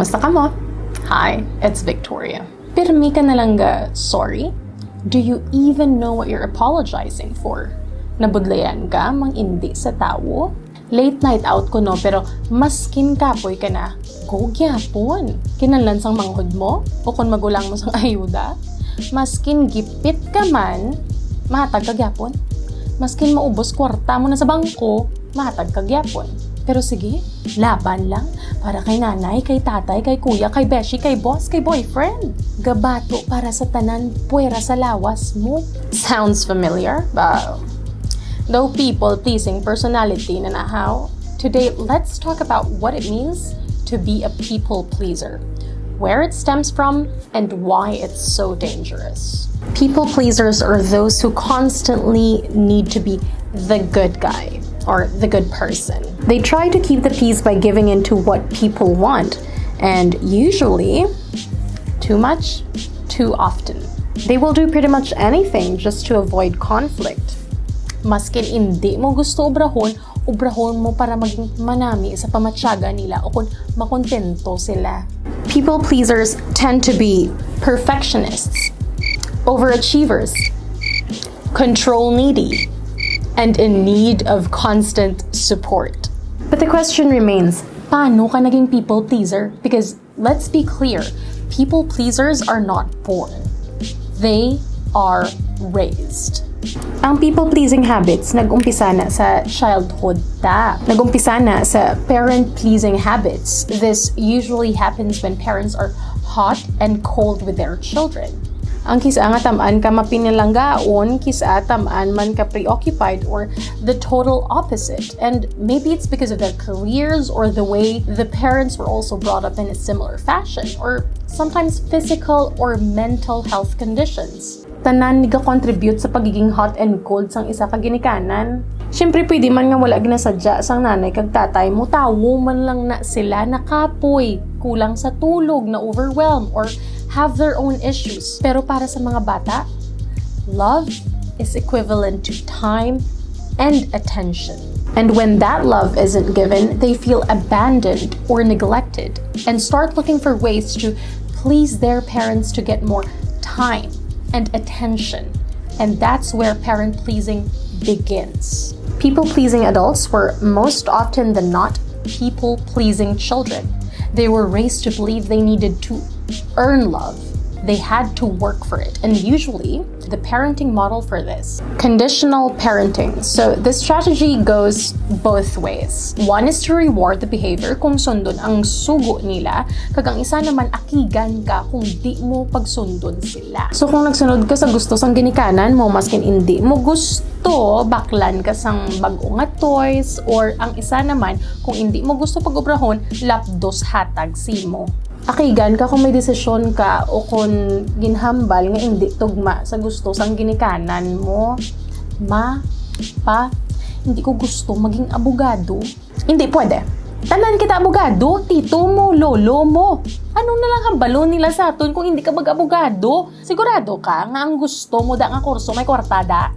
Kamusta ka mo? Hi, it's Victoria. Pirmi ka na lang ga, sorry? Do you even know what you're apologizing for? Nabudlayan ka, mang indi sa tao? Late night out ko no, pero maskin kapoy ka na. Go gyapon. Kinanlan sang manghod mo? O kung magulang mo sang ayuda? Maskin gipit ka man, mahatag ka gyapon. Maskin maubos kwarta mo na sa bangko, mahatag ka gyapon. Pero sige, laban lang para kay nanay, kay tatay, kay kuya, kay beshi, kay boss, kay boyfriend. Gabato para sa tanan, puwera sa lawas mo. Sounds familiar? Though people-pleasing personality na nahaw, today let's talk about what it means to be a people-pleaser, where it stems from, and why it's so dangerous. People-pleasers are those who constantly need to be the good guy or the good person. They try to keep the peace by giving in to what people want, and usually, too much, too often. They will do pretty much anything just to avoid conflict. Maskin hindi mo gusto ubrahon mo para maging manami sa pamatyaga nila o kung makontento sila. People pleasers tend to be perfectionists, overachievers, control needy, and in need of constant support. But the question remains, paano ka naging people pleaser? Because let's be clear, people pleasers are not born. They are raised. Ang people-pleasing habits nag-umpisa na sa childhood ta. Nag-umpisa na sa parent-pleasing habits. This usually happens when parents are hot and cold with their children. Ang kisa nga tamaan ka mapinilanggaon, kisa tamaan man ka preoccupied, or the total opposite. And maybe it's because of their careers or the way the parents were also brought up in a similar fashion, or sometimes physical or mental health conditions. Tanan niga-contribute sa pagiging hot and cold sang isa ka ginikanan. Siyempre pwede man nga wala ginasadya sang nanay kag tatay mo, tawo man lang na sila nakapoy, kulang sa tulog, na overwhelmed, or have their own issues. Pero para sa mga bata, love is equivalent to time and attention. And when that love isn't given, they feel abandoned or neglected and start looking for ways to please their parents to get more time and attention. And that's where parent-pleasing begins. People-pleasing adults were most often than not people-pleasing children. They were raised to believe they needed to earn love. They had to work for it. And usually, the parenting model for this, conditional parenting. So this strategy goes both ways. One is to reward the behavior kung sundon ang sugo nila, kag ang isa naman akigan ka kung di mo pagsundon sila. So kung nagsunod ka sa gusto sang ginikanan mo, maskin hindi mo gusto, baklan ka sang bag-o nga toys, or ang isa naman, kung hindi mo gusto pag-obrahon, lapdos hatag simo. Akigan ka kung may desisyon ka o kung ginhambal nga hindi tugma sa gusto sang ginikanan mo. Hindi ko gusto maging abogado. Hindi pwede. Tanan kita abogado, tito mo, lolo mo. Ano na lang hambalo nila sa aton kung hindi ka mag-abogado? Sigurado ka nga ang gusto mo da nga kurso may kwartada?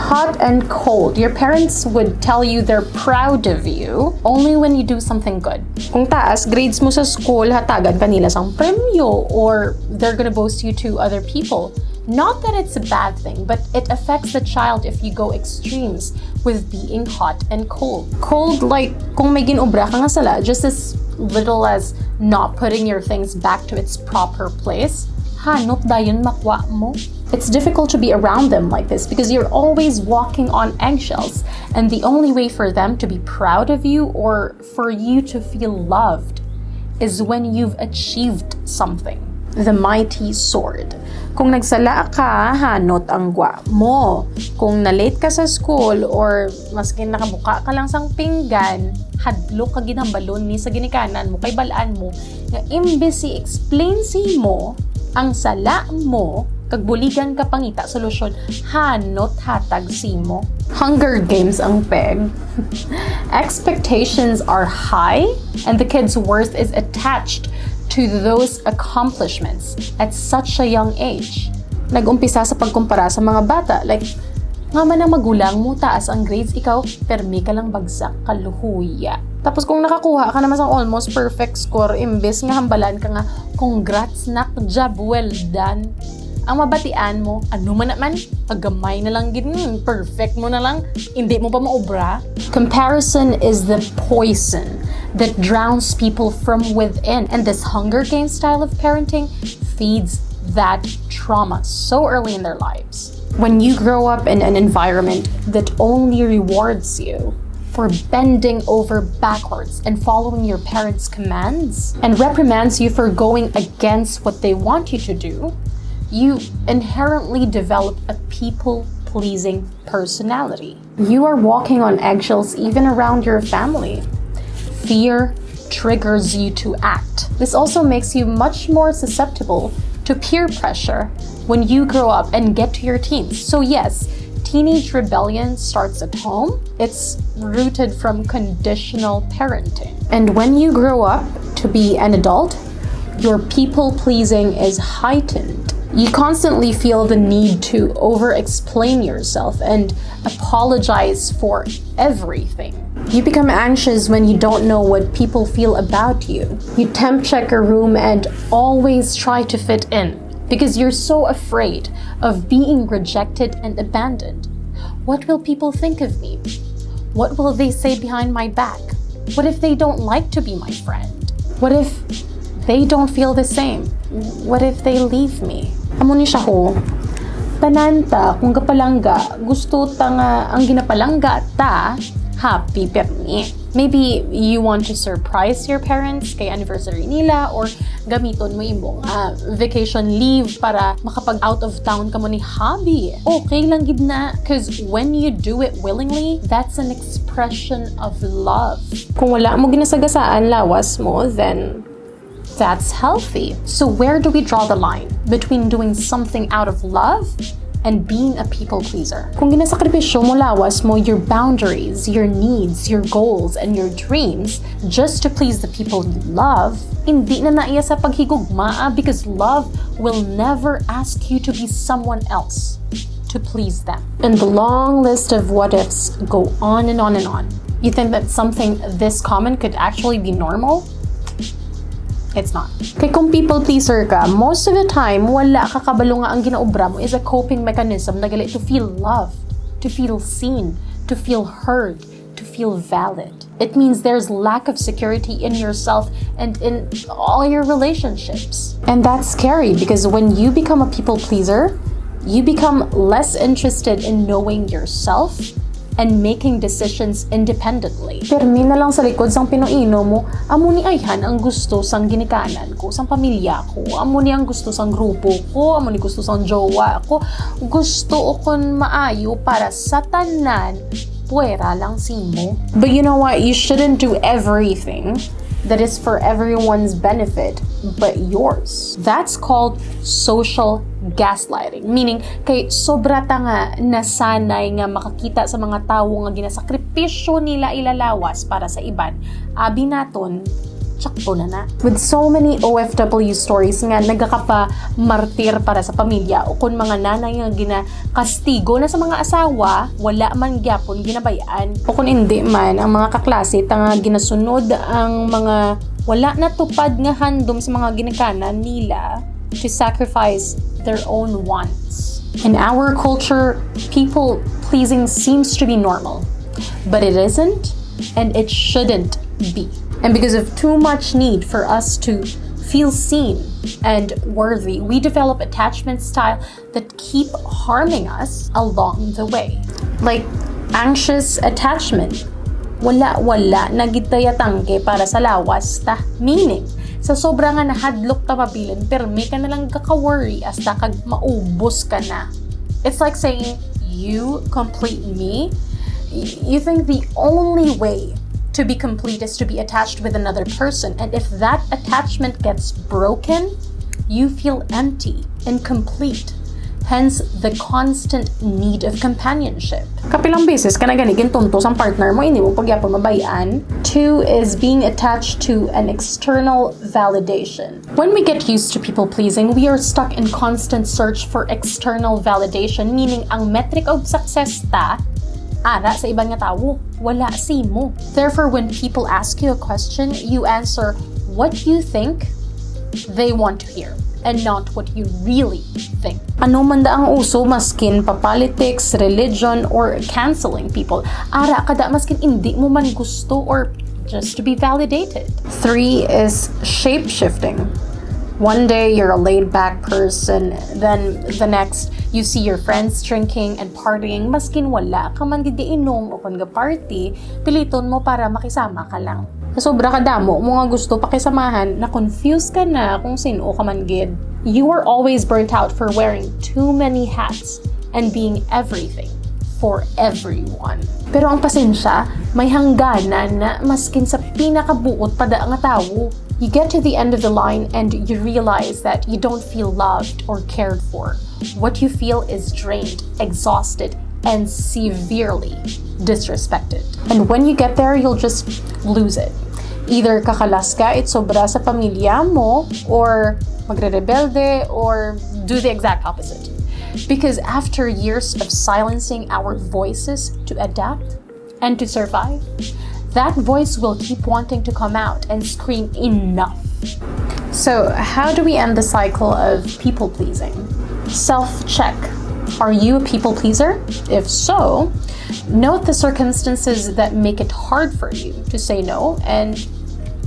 Hot and cold. Your parents would tell you they're proud of you only when you do something good. Kung taas, grades mo sa school, hatagan ka nila sang premyo, or they're gonna boast you to other people. Not that it's a bad thing, but it affects the child if you go extremes with being hot and cold. Cold like kung may ginobra ka nga sala, just as little as not putting your things back to its proper place. Hanot dayon makwa mo. It's difficult to be around them like this because you're always walking on eggshells, and the only way for them to be proud of you or for you to feel loved is when you've achieved something. The mighty sword. Kung nagsala ka, hanot ang gwa mo. Kung na-late ka sa school or maskin nakabuka ka lang sang pinggan, hadlo ka ginambalon ni sa ginikanan mo, kay balaan mo, nga imbes i-explain si mo ang sala mo, kagbuligan ka pangita solusyon, hanot hatag simo. Hunger Games ang peg. Expectations are high and the kid's worth is attached to those accomplishments at such a young age. Nag-umpisa sa pagkumpara sa mga bata, like, nga man ang magulang mo, taas ang grades, ikaw, permi ka lang bagsak, kaluhuya. Tapos kung nakakuha ka naman sa almost perfect score, imbes nga hambalan ka nga, congrats nak, job well done. Ang mabatian mo, ano man naman, pagamay na lang gin, perfect mo na lang, hindi mo pa maobra. Comparison is the poison that drowns people from within. And this Hunger Games style of parenting feeds that trauma so early in their lives. When you grow up in an environment that only rewards you for bending over backwards and following your parents' commands and reprimands you for going against what they want you to do, you inherently develop a people-pleasing personality. You are walking on eggshells even around your family. Fear triggers you to act. This also makes you much more susceptible to peer pressure when you grow up and get to your teens. So yes, teenage rebellion starts at home. It's rooted from conditional parenting. And when you grow up to be an adult, your people-pleasing is heightened. You constantly feel the need to over-explain yourself and apologize for everything. You become anxious when you don't know what people feel about you. You temp check a room and always try to fit in because you're so afraid of being rejected and abandoned. What will people think of me? What will they say behind my back? What if they don't like to be my friend? What if they don't feel the same? What if they leave me? Amo ni siya ho, tananta kung kapalangga, gusto ta nga ang ginapalangga ta, happy permi. Maybe you want to surprise your parents kay anniversary nila or gamiton mo imong vacation leave para makapag out of town ka mo ni hobby. Okay lang gid na, cause when you do it willingly, that's an expression of love. Kung wala mo ginasagasaan lawas mo, then that's healthy. So where do we draw the line between doing something out of love and being a people pleaser? Kung ginasakripisyo mo lawas mo your boundaries, your needs, your goals, and your dreams just to please the people you love, hindi na naiya sa paghigugma because love will never ask you to be someone else to please them. And the long list of what ifs go on and on and on. You think that something this common could actually be normal? It's not. Kaya kung people pleaser ka, most of the time, wala ka kabalo nga ang ginaobra mo is a coping mechanism na gali to feel loved, to feel seen, to feel heard, to feel valid. It means there's lack of security in yourself and in all your relationships. And that's scary because when you become a people pleaser, you become less interested in knowing yourself and making decisions independently. Permi na lang sa likod sang Pinoino mo, amo ni ayhan ang gusto sang ginikanan ko, sang pamilya ko, amo ni ang gusto sang grupo ko, amo ni gusto sang jowa ko, gusto kon maayo para sa tanan, puwera lang simo. But you know what? You shouldn't do everything that is for everyone's benefit but yours. That's called social gaslighting. Meaning, kay sobra ta nga nasanay nga makakita sa mga tawo nga ginasakripisyo nila ilalawas para sa iban, abi naton, tsakto na. With so many OFW stories nga nagakapa martir para sa pamilya o kun mga nanay nga ginakastigo na sa mga asawa, wala man gyapon ginabayaan o kun hindi man ang mga kaklase ta nga ginasunod ang mga wala na tupad nga handom sa mga ginikanan nila to sacrifice their own wants. In our culture, people pleasing seems to be normal, but it isn't and it shouldn't be. And because of too much need for us to feel seen and worthy, we develop attachment style that keep harming us along the way. Like anxious attachment. Wala nagitaya tangke para sa lawas ta. Meaning, sa sobra nga nahadlok ta mabilin, permi ka na lang kaka-worry hasta kag maubos ka na. It's like saying, you complete me. You think the only way to be complete is to be attached with another person. And if that attachment gets broken, you feel empty, incomplete. Hence, the constant need of companionship. Kapilang beses ka na ganigin tunto sa partner mo, hindi mo pagyapon mabayaan. 2 is being attached to an external validation. When we get used to people pleasing, we are stuck in constant search for external validation, meaning ang metric of success ta Ara sa ibang nga tao, wala si mo. Therefore, when people ask you a question, you answer what you think they want to hear and not what you really think. Ano man da ang uso, maskin pa politics, religion, or canceling people, ara kada maskin hindi mo man gusto or just to be validated. 3 is shape-shifting. One day you're a laid-back person, then the next you see your friends drinking and partying, maskin wala ka man giinom o kung party, piliton mo para makisama ka lang. Sobra ka damo, mga gusto pakisamahan, na confused ka na kung sino ka man gid. You are always burnt out for wearing too many hats and being everything for everyone. Pero ang pasensya, may hangganan na maskin sa pinakabuot pada nga tao. You get to the end of the line and you realize that you don't feel loved or cared for. What you feel is drained, exhausted, and severely disrespected. And when you get there, you'll just lose it. Either kakalas ka, it sobra sa pamilya mo, or magre-rebelde, or do the exact opposite. Because after years of silencing our voices to adapt and to survive, that voice will keep wanting to come out and scream enough. So how do we end the cycle of people-pleasing? Self-check. Are you a people pleaser? If so, note the circumstances that make it hard for you to say no and,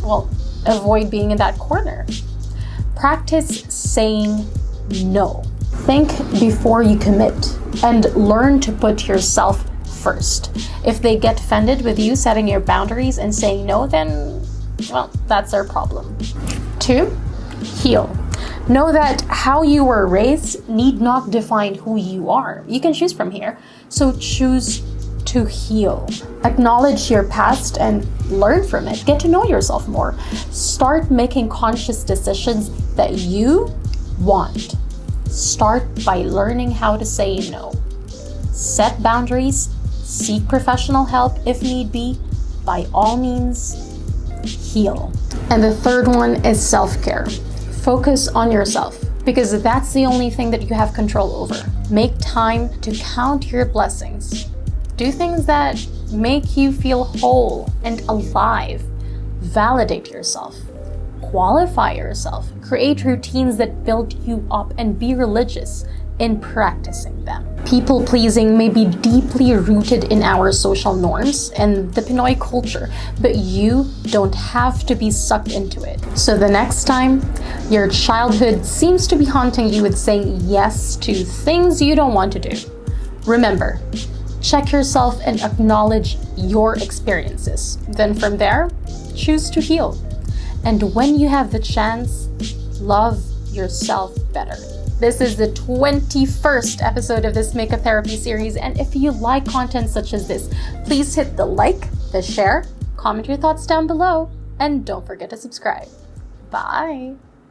well, avoid being in that corner. Practice saying no. Think before you commit and learn to put yourself first. If they get offended with you setting your boundaries and saying no, then, well, that's their problem. 2, heal. Know that how you were raised need not define who you are. You can choose from here. So choose to heal. Acknowledge your past and learn from it. Get to know yourself more. Start making conscious decisions that you want. Start by learning how to say no. Set boundaries. Seek professional help if need be. By all means, heal. And the third one is self-care. Focus on yourself, because that's the only thing that you have control over. Make time to count your blessings. Do things that make you feel whole and alive. Validate yourself. Qualify yourself. Create routines that build you up and be religious in practicing them. People-pleasing may be deeply rooted in our social norms and the Pinoy culture, but you don't have to be sucked into it. So the next time your childhood seems to be haunting you with saying yes to things you don't want to do, remember, check yourself and acknowledge your experiences. Then from there, choose to heal. And when you have the chance, love yourself better. This is the 21st episode of this Makeup Therapy series, and if you like content such as this, please hit the like, the share, comment your thoughts down below, and don't forget to subscribe. Bye!